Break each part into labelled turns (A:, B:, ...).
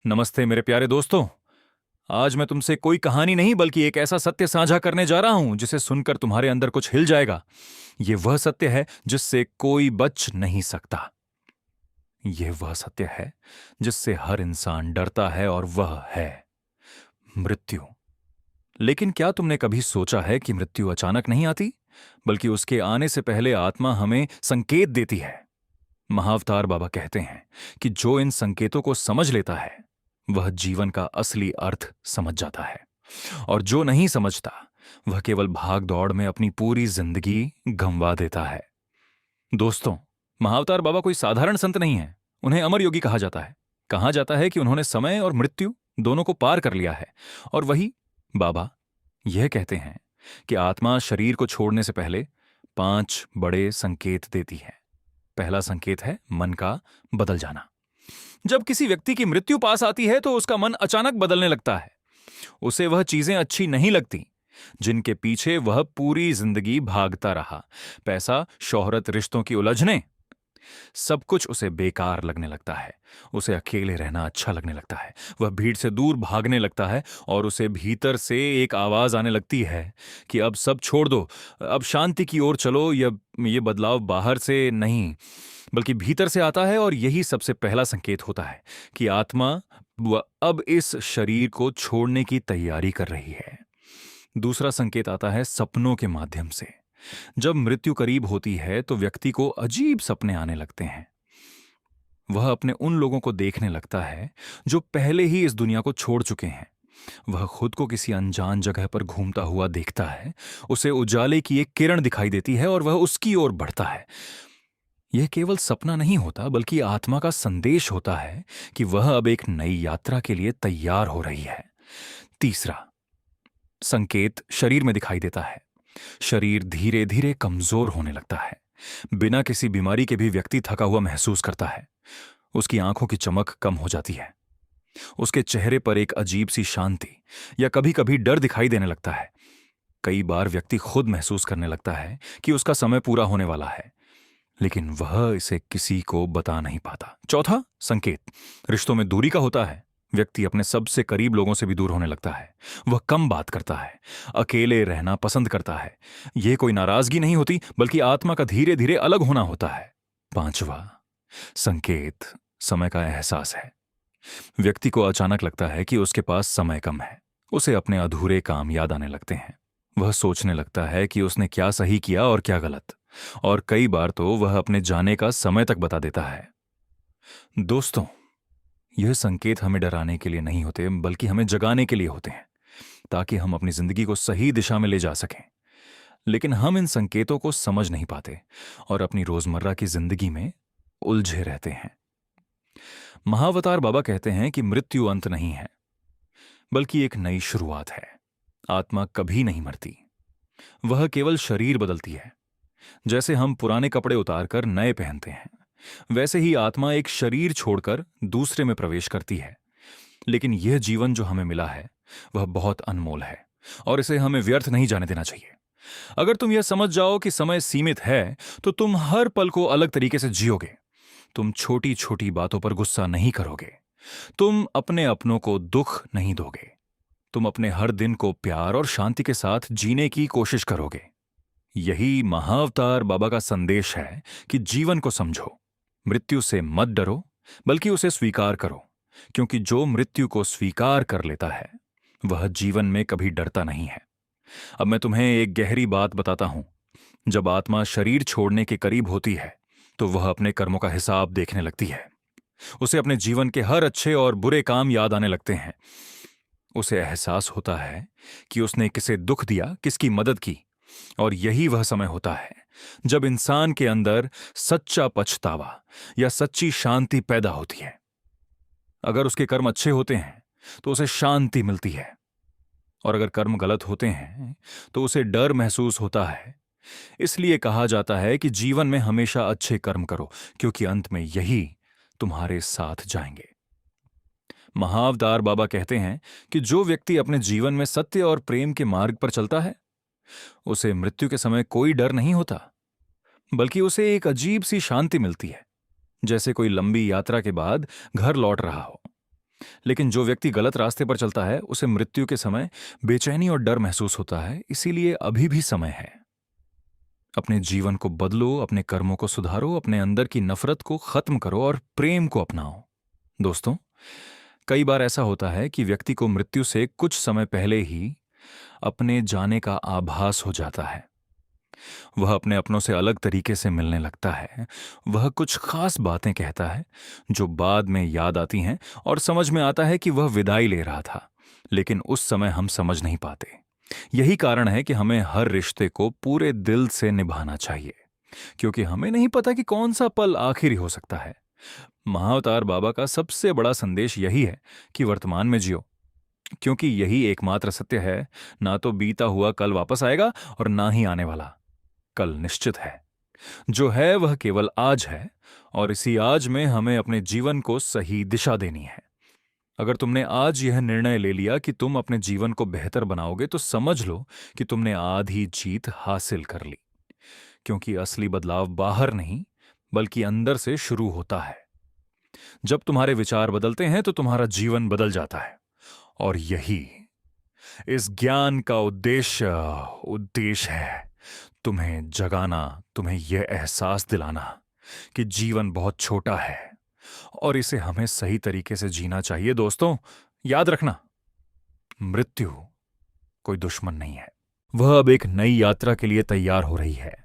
A: नमस्ते मेरे प्यारे दोस्तों। आज मैं तुमसे कोई कहानी नहीं बल्कि एक ऐसा सत्य साझा करने जा रहा हूं जिसे सुनकर तुम्हारे अंदर कुछ हिल जाएगा। ये वह सत्य है जिससे कोई बच नहीं सकता। यह वह सत्य है जिससे हर इंसान डरता है और वह है मृत्यु। लेकिन क्या तुमने कभी सोचा है कि मृत्यु अचानक नहीं आती, बल्कि उसके आने से पहले आत्मा हमें संकेत देती है। महाअवतार बाबा कहते हैं कि जो इन संकेतों को समझ लेता है वह जीवन का असली अर्थ समझ जाता है, और जो नहीं समझता वह केवल भाग दौड़ में अपनी पूरी जिंदगी गंवा देता है। दोस्तों, महाअवतार बाबा कोई साधारण संत नहीं है। उन्हें अमर योगी कहा जाता है। कहा जाता है कि उन्होंने समय और मृत्यु दोनों को पार कर लिया है। और वही बाबा यह कहते हैं कि आत्मा शरीर को छोड़ने से पहले 5 बड़े संकेत देती है। पहला संकेत है मन का बदल जाना। जब किसी व्यक्ति की मृत्यु पास आती है तो उसका मन अचानक बदलने लगता है। उसे वह चीजें अच्छी नहीं लगती जिनके पीछे वह पूरी जिंदगी भागता रहा। पैसा, शोहरत, रिश्तों की उलझने, सब कुछ उसे बेकार लगने लगता है। उसे अकेले रहना अच्छा लगने लगता है। वह भीड़ से दूर भागने लगता है और उसे भीतर से एक आवाज आने लगती है कि अब सब छोड़ दो, अब शांति की ओर चलो। ये बदलाव बाहर से नहीं बल्कि भीतर से आता है, और यही सबसे पहला संकेत होता है कि आत्मा वह अब इस शरीर को छोड़ने की तैयारी कर रही है। दूसरा संकेत आता है सपनों के माध्यम से। जब मृत्यु करीब होती है तो व्यक्ति को अजीब सपने आने लगते हैं। वह अपने उन लोगों को देखने लगता है जो पहले ही इस दुनिया को छोड़ चुके हैं। वह खुद को किसी अनजान जगह पर घूमता हुआ देखता है। उसे उजाले की एक किरण दिखाई देती है और वह उसकी ओर बढ़ता है। यह केवल सपना नहीं होता बल्कि आत्मा का संदेश होता है कि वह अब एक नई यात्रा के लिए तैयार हो रही है। तीसरा संकेत शरीर में दिखाई देता है। शरीर धीरे धीरे कमजोर होने लगता है। बिना किसी बीमारी के भी व्यक्ति थका हुआ महसूस करता है। उसकी आंखों की चमक कम हो जाती है। उसके चेहरे पर एक अजीब सी शांति या कभी कभी डर दिखाई देने लगता है। कई बार व्यक्ति खुद महसूस करने लगता है कि उसका समय पूरा होने वाला है, लेकिन वह इसे किसी को बता नहीं पाता। चौथा संकेत रिश्तों में दूरी का होता है। व्यक्ति अपने सबसे करीब लोगों से भी दूर होने लगता है। वह कम बात करता है, अकेले रहना पसंद करता है। यह कोई नाराजगी नहीं होती बल्कि आत्मा का धीरे धीरे अलग होना होता है। पांचवा संकेत समय का एहसास है। व्यक्ति को अचानक लगता है कि उसके पास समय कम है। उसे अपने अधूरे काम याद आने लगते हैं। वह सोचने लगता है कि उसने क्या सही किया और क्या गलत, और कई बार तो वह अपने जाने का समय तक बता देता है। दोस्तों, यह संकेत हमें डराने के लिए नहीं होते बल्कि हमें जगाने के लिए होते हैं, ताकि हम अपनी जिंदगी को सही दिशा में ले जा सकें। लेकिन हम इन संकेतों को समझ नहीं पाते और अपनी रोजमर्रा की जिंदगी में उलझे रहते हैं। महाअवतार बाबा कहते हैं कि मृत्यु अंत नहीं है बल्कि एक नई शुरुआत है। आत्मा कभी नहीं मरती, वह केवल शरीर बदलती है। जैसे हम पुराने कपड़े उतारकर नए पहनते हैं, वैसे ही आत्मा एक शरीर छोड़कर दूसरे में प्रवेश करती है। लेकिन यह जीवन जो हमें मिला है वह बहुत अनमोल है और इसे हमें व्यर्थ नहीं जाने देना चाहिए। अगर तुम यह समझ जाओ कि समय सीमित है तो तुम हर पल को अलग तरीके से जियोगे। तुम छोटी छोटी बातों पर गुस्सा नहीं करोगे। तुम अपने अपनों को दुख नहीं दोगे। तुम अपने हर दिन को प्यार और शांति के साथ जीने की कोशिश करोगे। यही महाअवतार बाबा का संदेश है कि जीवन को समझो। मृत्यु से मत डरो बल्कि उसे स्वीकार करो, क्योंकि जो मृत्यु को स्वीकार कर लेता है वह जीवन में कभी डरता नहीं है। अब मैं तुम्हें एक गहरी बात बताता हूं। जब आत्मा शरीर छोड़ने के करीब होती है तो वह अपने कर्मों का हिसाब देखने लगती है। उसे अपने जीवन के हर अच्छे और बुरे काम याद आने लगते हैं। उसे एहसास होता है कि उसने किसे दुख दिया, किसकी मदद की, और यही वह समय होता है जब इंसान के अंदर सच्चा पछतावा या सच्ची शांति पैदा होती है। अगर उसके कर्म अच्छे होते हैं तो उसे शांति मिलती है, और अगर कर्म गलत होते हैं तो उसे डर महसूस होता है। इसलिए कहा जाता है कि जीवन में हमेशा अच्छे कर्म करो, क्योंकि अंत में यही तुम्हारे साथ जाएंगे। महाअवतार बाबा कहते हैं कि जो व्यक्ति अपने जीवन में सत्य और प्रेम के मार्ग पर चलता है उसे मृत्यु के समय कोई डर नहीं होता, बल्कि उसे एक अजीब सी शांति मिलती है, जैसे कोई लंबी यात्रा के बाद घर लौट रहा हो। लेकिन जो व्यक्ति गलत रास्ते पर चलता है उसे मृत्यु के समय बेचैनी और डर महसूस होता है। इसीलिए अभी भी समय है। अपने जीवन को बदलो, अपने कर्मों को सुधारो, अपने अंदर की नफरत को खत्म करो और प्रेम को अपनाओ। दोस्तों, कई बार ऐसा होता है कि व्यक्ति को मृत्यु से कुछ समय पहले ही अपने जाने का आभास हो जाता है। वह अपने अपनों से अलग तरीके से मिलने लगता है। वह कुछ खास बातें कहता है जो बाद में याद आती हैं और समझ में आता है कि वह विदाई ले रहा था, लेकिन उस समय हम समझ नहीं पाते। यही कारण है कि हमें हर रिश्ते को पूरे दिल से निभाना चाहिए, क्योंकि हमें नहीं पता कि कौन सा पल आखिरी हो सकता है। महाअवतार बाबा का सबसे बड़ा संदेश यही है कि वर्तमान में जियो, क्योंकि यही एकमात्र सत्य है। ना तो बीता हुआ कल वापस आएगा और ना ही आने वाला कल निश्चित है। जो है वह केवल आज है, और इसी आज में हमें अपने जीवन को सही दिशा देनी है। अगर तुमने आज यह निर्णय ले लिया कि तुम अपने जीवन को बेहतर बनाओगे, तो समझ लो कि तुमने आधी जीत हासिल कर ली, क्योंकि असली बदलाव बाहर नहीं बल्कि अंदर से शुरू होता है। जब तुम्हारे विचार बदलते हैं तो तुम्हारा जीवन बदल जाता है, और यही इस ज्ञान का उद्देश्य है। तुम्हें जगाना, तुम्हें यह एहसास दिलाना कि जीवन बहुत छोटा है और इसे हमें सही तरीके से जीना चाहिए। दोस्तों, याद रखना, मृत्यु कोई दुश्मन नहीं है। वह अब एक नई यात्रा के लिए तैयार हो रही है।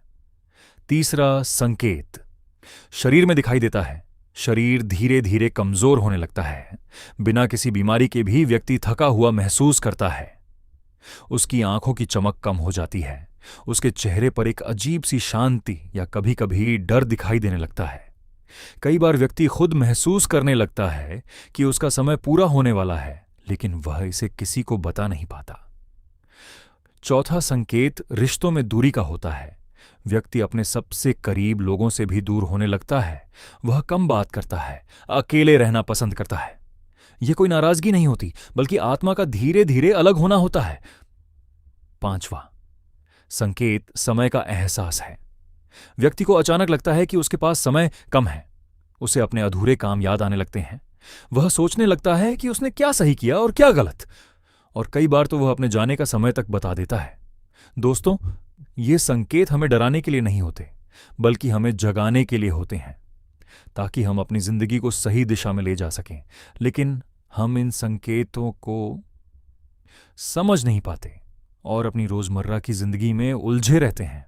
A: तीसरा संकेत शरीर में दिखाई देता है। शरीर धीरे धीरे कमजोर होने लगता है। बिना किसी बीमारी के भी व्यक्ति थका हुआ महसूस करता है। उसकी आंखों की चमक कम हो जाती है। उसके चेहरे पर एक अजीब सी शांति या कभी कभी डर दिखाई देने लगता है। कई बार व्यक्ति खुद महसूस करने लगता है कि उसका समय पूरा होने वाला है, लेकिन वह इसे किसी को बता नहीं पाता। चौथा संकेत रिश्तों में दूरी का होता है। व्यक्ति अपने सबसे करीब लोगों से भी दूर होने लगता है। वह कम बात करता है, अकेले रहना पसंद करता है। यह कोई नाराजगी नहीं होती, बल्कि आत्मा का धीरे धीरे अलग होना होता है। पांचवा संकेत समय का एहसास है। व्यक्ति को अचानक लगता है कि उसके पास समय कम है। उसे अपने अधूरे काम याद आने लगते हैं। वह सोचने लगता है कि उसने क्या सही किया और क्या गलत, और कई बार तो वह अपने जाने का समय तक बता देता है। दोस्तों, ये संकेत हमें डराने के लिए नहीं होते, बल्कि हमें जगाने के लिए होते हैं, ताकि हम अपनी जिंदगी को सही दिशा में ले जा सकें। लेकिन हम इन संकेतों को समझ नहीं पाते और अपनी रोजमर्रा की जिंदगी में उलझे रहते हैं।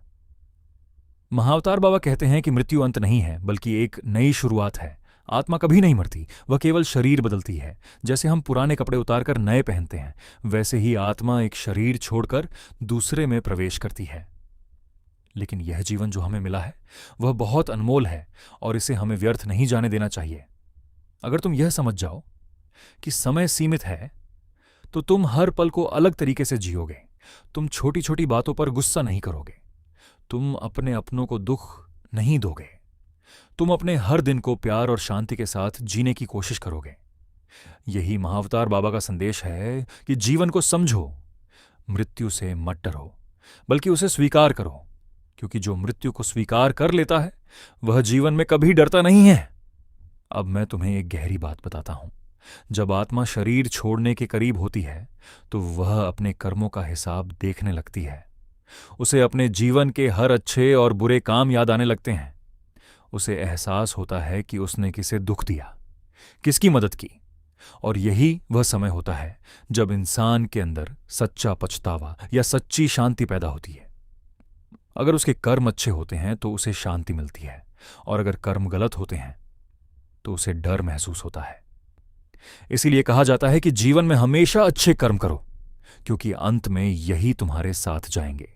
A: महाअवतार बाबा कहते हैं कि मृत्यु अंत नहीं है, बल्कि एक नई शुरुआत है। आत्मा कभी नहीं मरती, वह केवल शरीर बदलती है। जैसे हम पुराने कपड़े उतारकर नए पहनते हैं, वैसे ही आत्मा एक शरीर छोड़कर दूसरे में प्रवेश करती है। लेकिन यह जीवन जो हमें मिला है वह बहुत अनमोल है, और इसे हमें व्यर्थ नहीं जाने देना चाहिए। अगर तुम यह समझ जाओ कि समय सीमित है, तो तुम हर पल को अलग तरीके से जियोगे। तुम छोटी छोटी बातों पर गुस्सा नहीं करोगे। तुम अपने अपनों को दुख नहीं दोगे। तुम अपने हर दिन को प्यार और शांति के साथ जीने की कोशिश करोगे। यही महाअवतार बाबा का संदेश है कि जीवन को समझो, मृत्यु से मत डरो, बल्कि उसे स्वीकार करो, क्योंकि जो मृत्यु को स्वीकार कर लेता है वह जीवन में कभी डरता नहीं है। अब मैं तुम्हें एक गहरी बात बताता हूं। जब आत्मा शरीर छोड़ने के करीब होती है, तो वह अपने कर्मों का हिसाब देखने लगती है। उसे अपने जीवन के हर अच्छे और बुरे काम याद आने लगते हैं। उसे एहसास होता है कि उसने किसे दुख दिया, किसकी मदद की, और यही वह समय होता है जब इंसान के अंदर सच्चा पछतावा या सच्ची शांति पैदा होती है। अगर उसके कर्म अच्छे होते हैं तो उसे शांति मिलती है, और अगर कर्म गलत होते हैं तो उसे डर महसूस होता है। इसीलिए कहा जाता है कि जीवन में हमेशा अच्छे कर्म करो, क्योंकि अंत में यही तुम्हारे साथ जाएंगे।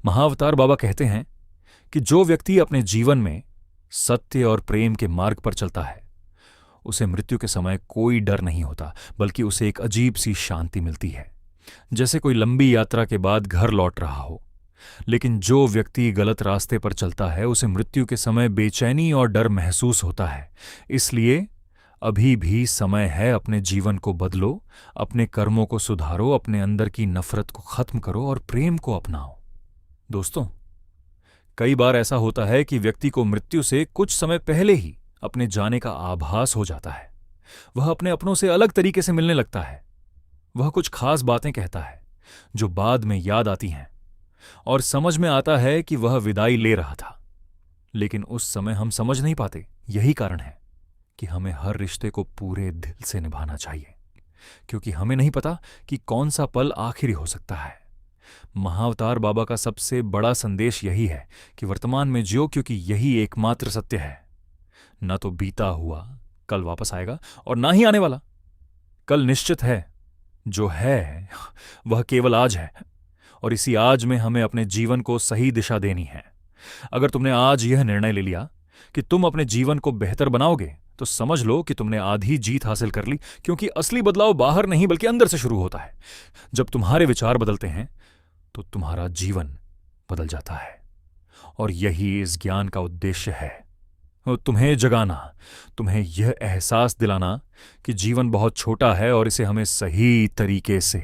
A: महाअवतार बाबा कहते हैं कि जो व्यक्ति अपने जीवन में सत्य और प्रेम के मार्ग पर चलता है, उसे मृत्यु के समय कोई डर नहीं होता, बल्कि उसे एक अजीब सी शांति मिलती है, जैसे कोई लंबी यात्रा के बाद घर लौट रहा हो। लेकिन जो व्यक्ति गलत रास्ते पर चलता है, उसे मृत्यु के समय बेचैनी और डर महसूस होता है। इसलिए अभी भी समय है। अपने जीवन को बदलो, अपने कर्मों को सुधारो, अपने अंदर की नफरत को खत्म करो और प्रेम को अपनाओ। दोस्तों, कई बार ऐसा होता है कि व्यक्ति को मृत्यु से कुछ समय पहले ही अपने जाने का आभास हो जाता है। वह अपने अपनों से अलग तरीके से मिलने लगता है। वह कुछ खास बातें कहता है जो बाद में याद आती हैं, और समझ में आता है कि वह विदाई ले रहा था, लेकिन उस समय हम समझ नहीं पाते। यही कारण है कि हमें हर रिश्ते को पूरे दिल से निभाना चाहिए, क्योंकि हमें नहीं पता कि कौन सा पल आखिरी हो सकता है। महाअवतार बाबा का सबसे बड़ा संदेश यही है कि वर्तमान में जियो, क्योंकि यही एकमात्र सत्य है। न तो बीता हुआ कल वापस आएगा और ना ही आने वाला। कल निश्चित है, जो है वह केवल आज है, और इसी आज में हमें अपने जीवन को सही दिशा देनी है। अगर तुमने आज यह निर्णय ले लिया कि तुम अपने जीवन को बेहतर बनाओगे, तो समझ लो कि तुमने आधी जीत हासिल कर ली, क्योंकि असली बदलाव बाहर नहीं बल्कि अंदर से शुरू होता है। जब तुम्हारे विचार बदलते हैं तो तुम्हारा जीवन बदल जाता है, और यही इस ज्ञान का उद्देश्य है। तुम्हें जगाना, तुम्हें यह एहसास दिलाना कि जीवन बहुत छोटा है और इसे हमें सही तरीके से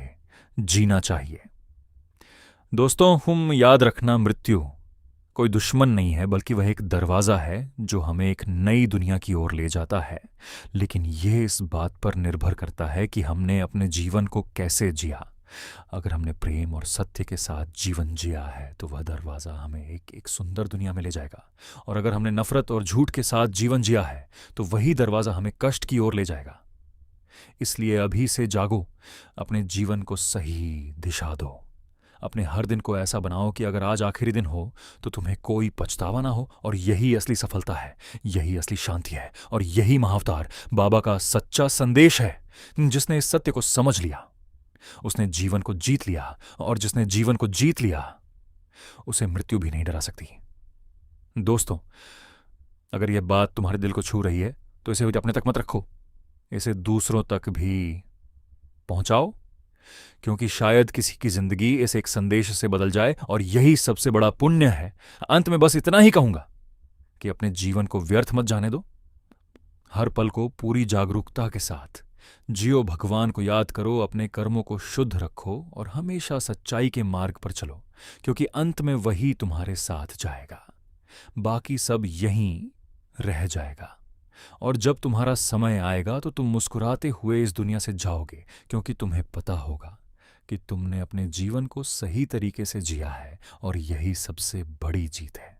A: जीना चाहिए। दोस्तों, हम याद रखना, मृत्यु कोई दुश्मन नहीं है, बल्कि वह एक दरवाजा है जो हमें एक नई दुनिया की ओर ले जाता है। लेकिन यह इस बात पर निर्भर करता है कि हमने अपने जीवन को कैसे जिया। अगर हमने प्रेम और सत्य के साथ जीवन जिया है तो वह दरवाज़ा हमें एक सुंदर दुनिया में ले जाएगा, और अगर हमने नफरत और झूठ के साथ जीवन जिया है तो वही दरवाज़ा हमें कष्ट की ओर ले जाएगा। इसलिए अभी से जागो, अपने जीवन को सही दिशा दो। अपने हर दिन को ऐसा बनाओ कि अगर आज आखिरी दिन हो तो तुम्हें कोई पछतावा ना हो, और यही असली सफलता है, यही असली शांति है, और यही महाअवतार बाबा का सच्चा संदेश है। जिसने इस सत्य को समझ लिया उसने जीवन को जीत लिया, और जिसने जीवन को जीत लिया उसे मृत्यु भी नहीं डरा सकती। दोस्तों, अगर यह बात तुम्हारे दिल को छू रही है तो इसे अपने तक मत रखो, इसे दूसरों तक भी पहुंचाओ, क्योंकि शायद किसी की जिंदगी इस एक संदेश से बदल जाए, और यही सबसे बड़ा पुण्य है। अंत में बस इतना ही कहूंगा कि अपने जीवन को व्यर्थ मत जाने दो। हर पल को पूरी जागरूकता के साथ जियो, भगवान को याद करो, अपने कर्मों को शुद्ध रखो, और हमेशा सच्चाई के मार्ग पर चलो, क्योंकि अंत में वही तुम्हारे साथ जाएगा, बाकी सब यहीं रह जाएगा। और जब तुम्हारा समय आएगा तो तुम मुस्कुराते हुए इस दुनिया से जाओगे, क्योंकि तुम्हें पता होगा कि तुमने अपने जीवन को सही तरीके से जिया है, और यही सबसे बड़ी जीत है।